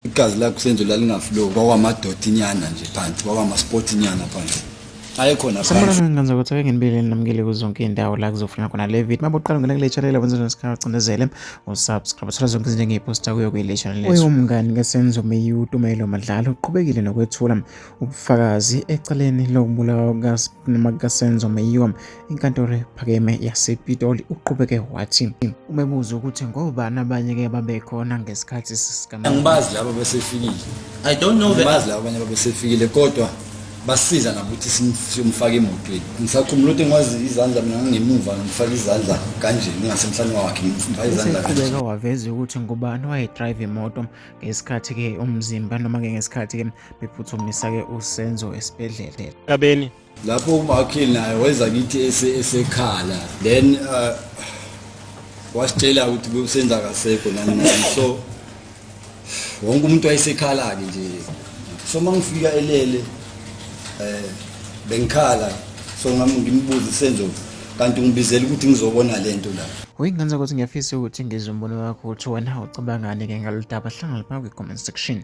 Igazi lakho senzo lalingaflow kwakwamadoda inyana nje phansi kwakwamasport inyana phansi ayekhona phansi. Ngizokwenza ukuthi ake nginibeleni namukele kuzo zonke indawo la kuzofuna khona le video. Uma uqala ungena kule channel wenza nesikhala ucindezele usubscribe thola zonke izinto engiyiphosta kuyo kule channel lethu. Owayengumngani kasenzo meyiwa uTumelo Madlala uqhubekile nokwethula ubufakazi ecaleni lokubulawa kasenzo meyiwa. Inkantolo ephakeme yasePitoli uqhubeke wathi umebuza ukuthi ngobani abanye ke babekhona ngesikhathi sikamama. Angibazi labo besefikile. I don't know that. Angibazi labo abanye babesefikile kodwa basiza nakuthi simfake emotweni. Ngisakhumula ukuthi ngwazi izandla mina ngemuva ngifaka izandla kanje ngasemhlanje wakhe ngimfaka izandla kanje. Uqhubeka waveza ukuthi ngubani wayedrive imoto ngesikhathi ke umzimba noma ke ngesikhathi ke bephuthumisa ke usenzo esibhedlela. Kabeni. Lapho umakhe naye weza kithi esekhala then wasitshela ukuthi kusenza kasekho nani so wonke umuntu wayesekhala ke nje so mangifika elele bengikhala so ngimbuza senzo kanti ngibizela ukuthi ngizobona lento la. Uyingenza ukuthi ngiyafisa ukuthi ngizwe umbono wakho ukuthi wena ucabangani ke ngalolu daba hlangana lapha kwi comment section.